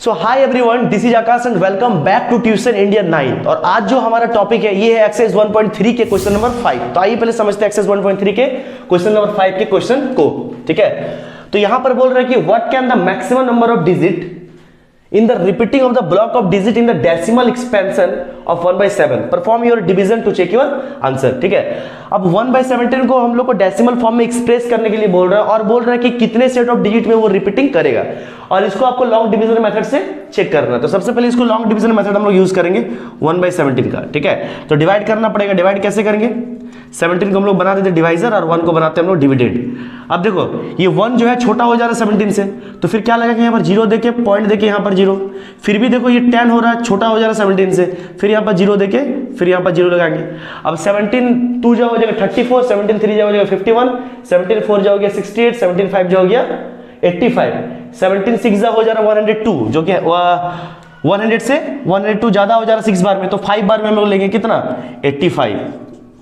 So hi everyone, this is Akash and welcome back to tuition India 9। और आज जो हमारा टॉपिक है ये है एक्सरसाइज 1.3 के क्वेश्चन नंबर 5। तो आइए पहले समझते हैं एक्सरसाइज 1.3 के क्वेश्चन नंबर 5 के क्वेश्चन को। ठीक है, तो यहां पर बोल रहे हैं कि what can the maximum number of digit in the repeating of the block of digit in the decimal expansion of 1/7 perform your division to check your answer। ठीक है, अब 1/17 को हम लोग को डेसिमल फॉर्म में एक्सप्रेस करने के लिए बोल रहा है और बोल रहा है कि कितने सेट ऑफ डिजिट में वो रिपीटिंग करेगा और इसको आपको लॉन्ग डिवीजन मेथड से चेक करना है। तो सबसे पहले इसको लॉन्ग डिवीजन मेथड हम लोग यूज करेंगे 1/17 का। ठीक है, तो डिवाइड करना पड़ेगा। डिवाइड कैसे करेंगे? 17 को हम लोग बना देते डिवाइजर और 1 को बनाते हैं हम लोग डिविडेंड। अब देखो ये 1 जो है छोटा हो जा रहा है 17 से, तो फिर क्या लगेगा यहाँ पर 0 देके पॉइंट देके यहाँ पर 0। फिर भी देखो ये 10 हो रहा है, छोटा हो जा रहा है 17 से, फिर यहाँ पर 0 देके फिर यहाँ पर 0 लगाएंगे। अब 17 2 जा हो जाएगा 34, 17 3 जा हो जाएगा 51, 17 4 जा हो गया 68, 17 5 जा हो गया 85, 17 6 जा हो जा रहा 102, जो कि 100 से 102 ज्यादा हो जा रहा 6 बार में, तो 5 बार में हम लोग लेंगे कितना 85।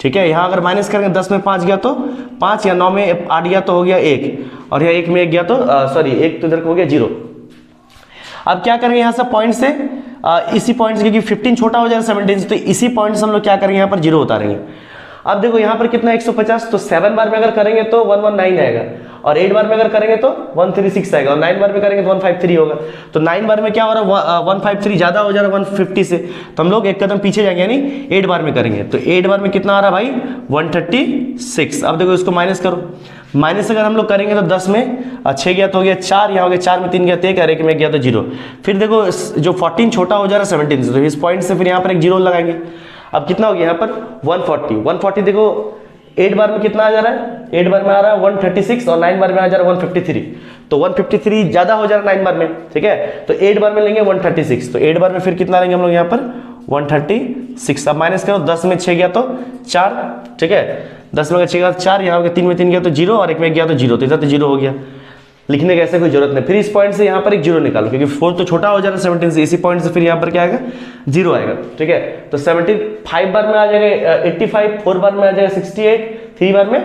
ठीक है, यहाँ अगर माइनस करेंगे 10 में 5 गया तो 5, या 9 में 8 गया तो हो गया 1, और यहाँ 1 में 1 गया तो सॉरी 1 तो इधर हो गया 0। अब क्या करेंगे यहाँ से पॉइंट से इसी पॉइंट से, क्योंकि 15 छोटा हो जाएगा 17 से, तो इसी पॉइंट से हम लोग क्या करेंगे यहाँ पर 0 उतारेंगे। अब देखो यहाँ पर कितना 150, तो 7 बार में अगर करेंगे तो 119 आएगा, और 8 बार में अगर करेंगे तो 136 आएगा, और 9 बार में करेंगे तो 153 होगा। तो 9 बार में क्या हो रहा है 153 ज्यादा हो जा रहा है 150 से, तो हम लोग एक कदम पीछे जाएंगे, यानी 8 बार में करेंगे। तो 8 बार में कितना आ रहा है भाई 136। अब देखो इसको माइनस करो, माइनस अगर हम लोग करेंगे तो 10 में 6 गया तो हो गया 4, यहाँ हो गया 4 में 3 गया तो 1, और 1 में गया तो 0। फिर देखो जो 14 छोटा हो जा रहा है 17 से, तो इस पॉइंट से फिर यहाँ पर एक 0 लगाएंगे। अब कितना हो गया यहाँ पर 140 देखो 8 बार में कितना आ जा रहा है, 8 बार में आ रहा है 136, और 9 बार में आ जा रहा है 153, तो 153 ज्यादा हो जा रहा है 9 बार में। ठीक है, तो 8 बार में लेंगे 136, तो 8 बार में फिर कितना लेंगे हम लोग यहाँ पर 136। अब माइनस करो, 10 में 6 गया तो 4, ठीक है 10 में 6 गया तो 4, यहाँ हो गया 3 में 3 गया तो 0, और 1 में गया तो 0, तो इधर तो 0 हो गया। लिखने की ऐसे कोई जरूरत नहीं। फिर इस पॉइंट से यहाँ पर एक 0 निकालो, क्योंकि 4 तो छोटा हो जा रहा है 17 से, इसी पॉइंट से फिर यहाँ पर क्या आएगा 0 आएगा। ठीक है, तो 75 बार में आ जाएगा 85, 4 बार में आ जाएगा 68, 3 बार में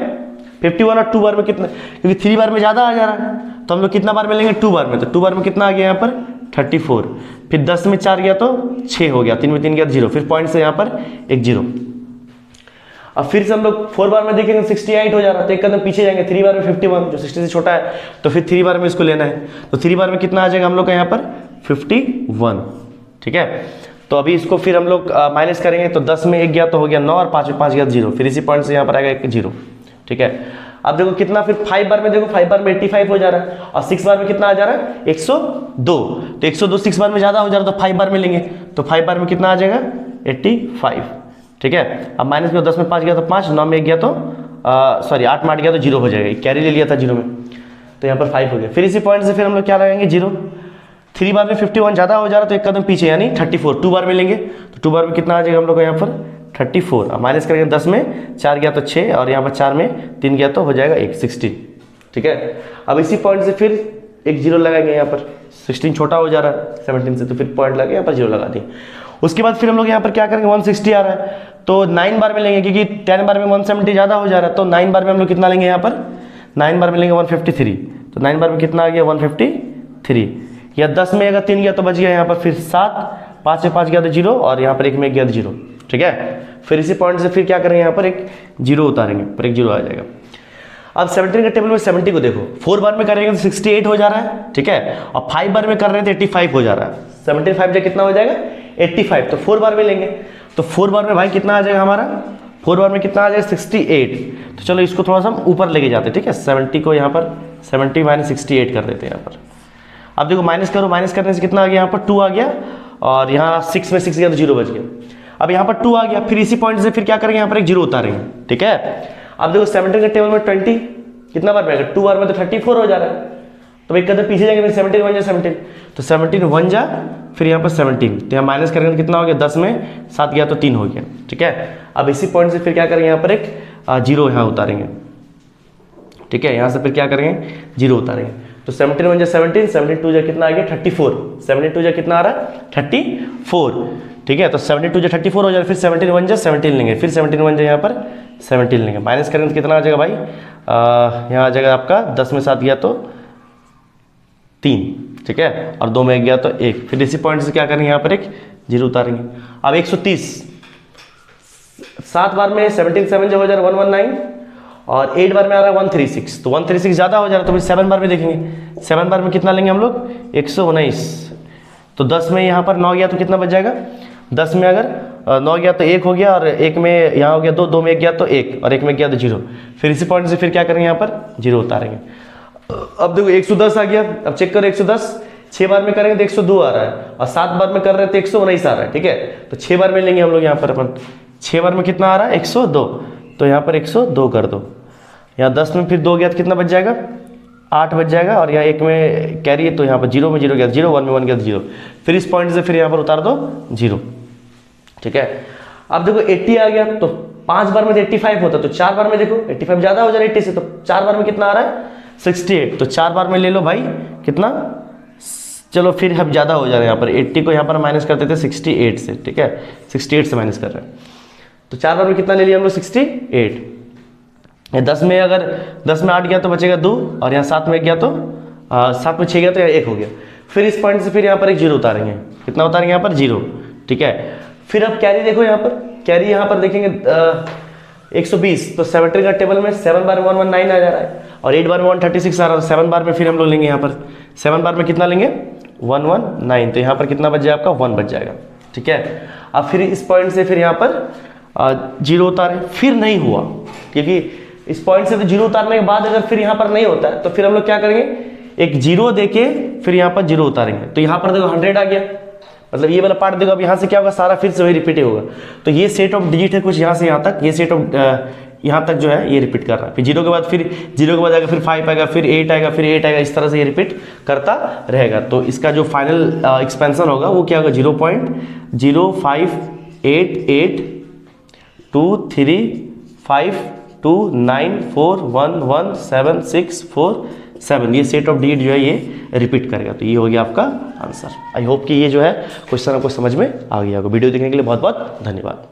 51, और 2 बार में कितना, क्योंकि 3 बार में ज्यादा आ जा रहा है तो हम लोग कितना बार में लेंगे 2 बार में, तो 2 बार में कितना आ गया यहाँ पर 34। फिर 10 में 4 गया तो 6 हो गया, 3 में 3 गया तो 0, फिर पॉइंट से यहाँ पर एक 0। अब फिर से हम लोग 4 बार में देखेंगे 68 हो जा रहा है, तो एक कदम पीछे जाएंगे, 3 बार में 51 जो 60 से छोटा है, तो फिर 3 बार में इसको लेना है, तो 3 बार में कितना आ जाएगा हम लोग का यहाँ पर 51। ठीक है, तो अभी इसको फिर हम लोग माइनस करेंगे, तो 10 में 1 गया तो हो गया 9, और 5 में 5 गया तो 0, फिर इसी पॉइंट से यहाँ पर आएगा एक 0। ठीक है, अब देखो कितना फिर 5 बार में देखो 5 बार में 85 हो जा रहा है, और 6 बार में कितना आ जा रहा है 102, तो 102 6 बार में ज्यादा हो जा रहा है, तो 5 बार में लेंगे, तो 5 बार में कितना आ जाएगा 85। ठीक है, अब माइनस करो, 10 में 5 गया तो 5, 9 में 1 गया तो सॉरी 8 में 8 गया तो 0 हो जाएगा, कैरी ले लिया था 0 में, तो यहाँ पर 5 हो गया। फिर इसी पॉइंट से फिर हम लोग क्या लगाएंगे 0। 3 बार में 51 ज्यादा हो जा रहा है, तो एक कदम पीछे यानी 34, 2 बार में लेंगे, तो 2 बार में कितना आ जाएगा हम लोग का यहाँ पर 34। अब माइनस करेंगे, 10 में 4 गया तो 6, और यहाँ पर 4 में 3 गया तो हो जाएगा 1 16। ठीक है, अब इसी पॉइंट से फिर एक 0 लगाएंगे यहाँ पर, 16 छोटा हो जा रहा है 17 से, तो फिर पॉइंट लगे यहाँ पर 0 लगा दिए। उसके बाद फिर हम लोग यहाँ पर क्या करेंगे 160 आ रहा है, तो 9 बार में लेंगे, क्योंकि 10 बार में 170 ज्यादा हो जा रहा है, तो 9 बार में हम लोग कितना लेंगे यहाँ पर 9 बार में लेंगे 153, तो 9 बार में कितना आ गया 153, या 10 में अगर 3 गया तो बच गया यहाँ पर फिर 7, 5 में 5 गया तो 0, और यहाँ पर 1 में 1 गया तो 0। ठीक है, फिर इसी पॉइंट से फिर क्या करेंगे यहाँ पर एक 0 उतारेंगे, पर एक 0 आ जाएगा। अब 17 के टेबल में 70 को देखो, 4 बार में करेंगे तो 68 हो जा रहा है। ठीक है, और 5 बार में कर रहे हैं तो 85 हो जा रहा है, 75 जो कितना हो जाएगा 85, तो 4 बार में लेंगे, तो 4 बार में भाई कितना आ जाएगा हमारा 4 बार में कितना आ जाएगा 68। तो चलो इसको थोड़ा सा हम ऊपर लेके जाते हैं। ठीक है, 70 को यहाँ पर 70 माइनस 68 कर देते हैं यहाँ पर। अब देखो माइनस करो, माइनस करने से कितना आ गया यहाँ पर 2 आ गया, और यहाँ 6 में 6 गया तो 0 बच गया। अब यहाँ पर 2 आ गया, फिर इसी पॉइंट से फिर क्या करेंगे यहाँ पर एक 0 उतारेंगे। ठीक है, अब देखो 17 के टेबल में 20 कितना बार में आएगा 2 बार में, तो 34 हो जा रहा है, तो एक कदम पीछे जाएंगे, फिर 17 1 जा 17, तो 17 1 जा फिर यहाँ पर 17, तो यहाँ माइनस करेंगे तो कितना हो गया 10 में 7 गया तो 3 हो गया। ठीक है, अब इसी पॉइंट से फिर क्या करेंगे यहाँ पर एक 0 यहाँ उतारेंगे। ठीक है, यहाँ से फिर क्या करेंगे 0 उतारेंगे, तो 17 1 जा 17, 72 जा कितना आ गया 34, 72 जा कितना आ रहा है 34। ठीक है, तो 72 जा 34 हो जाएगा, फिर 17 1 जा 17 लेंगे, फिर 17 1 जा यहाँ पर 17 लेंगे, माइनस करेंगे तो कितना आ जाएगा भाई यहाँ आ जाएगा आपका 10 में 7 गया तो 3। ठीक है, और 2 में 1 गया तो 1, फिर इसी पॉइंट से क्या करेंगे यहाँ पर एक 0 उतारेंगे। अब 130 7 बार में 17 7 जो हो जा रहा है 119 और 8 बार में आ रहा है 136, तो 136 ज़्यादा हो जा रहा है, तो फिर 7 बार में देखेंगे। 7 बार में कितना लेंगे हम लोग 119, तो 10 में यहाँ पर 9 गया तो कितना बच जाएगा, 10 में अगर 9 गया तो 1 हो गया, और 1 में यहाँ हो गया 2, 2 में 1 गया तो 1, और 1 में गया तो 0, फिर इसी पॉइंट से फिर क्या करेंगे यहाँ पर 0 उतारेंगे। अब देखो 110 आ गया, अब चेक करो 110 6 बार में करेंगे तो 102 आ रहा है, और 7 बार में कर रहे हैं तो 119 आ रहा है, ठीक है, तो 6 बार में लेंगे हम लोग यहाँ पर अपन, 6 बार में कितना आ रहा है 102, तो यहाँ पर 102 कर दो, यहाँ 10 में फिर 2 गया तो कितना बच जाएगा 8 बच जाएगा, और यहाँ 1 में कैरी है तो यहाँ पर 0 में 0 गया 0, 1 में 1 गया तो 0, फिर इस पॉइंट से फिर यहाँ पर उतार दो 0, ठीक है। अब देखो 80 आ गया, तो 5 बार में तो 85 होता, तो 4 बार में देखो 85 ज़्यादा हो जा रहा है 80 से, तो 4 बार में कितना आ रहा है 68, तो 4 बार में ले लो भाई कितना, चलो फिर हम ज़्यादा हो जा रहे हैं यहाँ पर 80 को यहाँ पर माइनस करते थे 68 से, ठीक है, 68 से माइनस कर रहे हैं, तो 4 बार में कितना ले लिया हम लोग 68। 10 में अगर 10 में 8 गया तो बचेगा 2, और यहाँ 7 में 1 गया तो 7 में 6 गया तो यहाँ 1 हो गया, फिर इस पॉइंट से फिर यहाँ पर एक 0 उतारेंगे, कितना उतारेंगे यहाँ पर 0, ठीक है। फिर अब कैरी देखो यहाँ पर, कैरी यहाँ पर देखेंगे 120, तो 70 का टेबल में 7 बार में 119 आ जा रहा है, और 8 बार में 136 आ रहा है, 7 बार में फिर हम लोग लेंगे यहाँ पर 7 बार में कितना लेंगे 119, तो यहाँ पर कितना बच जाएगा आपका 1 बच जाएगा, ठीक है। अब फिर इस पॉइंट से फिर यहाँ पर 0 उतारे, फिर नहीं हुआ, क्योंकि इस पॉइंट से तो 0 उतारने के बाद अगर फिर यहाँ पर नहीं होता है तो फिर हम लोग क्या करेंगे एक 0 देके फिर यहाँ पर 0 उतारेंगे, तो यहाँ पर देखो 100 आ गया, मतलब ये वाला पार्ट देखो, अब यहाँ से क्या होगा सारा फिर से वही रिपीट होगा, तो ये सेट ऑफ डिजिट है कुछ यहाँ से यहाँ तक, ये सेट ऑफ यहाँ तक जो है ये रिपीट कर रहा है, फिर 0 के बाद फिर 0 के बाद आएगा फिर 5 आएगा फिर 8 आएगा फिर 8 आएगा, इस तरह से ये रिपीट करता रहेगा। तो इसका जो फाइनल एक्सपेंशन होगा वो क्या होगा 0.0588234117647, ये सेट ऑफ डिजिट जो है ये रिपीट करेगा, तो ये हो गया आपका आंसर। आई होप कि ये जो है क्वेश्चन आपको समझ में आ गया होगा। वीडियो देखने के लिए बहुत बहुत धन्यवाद।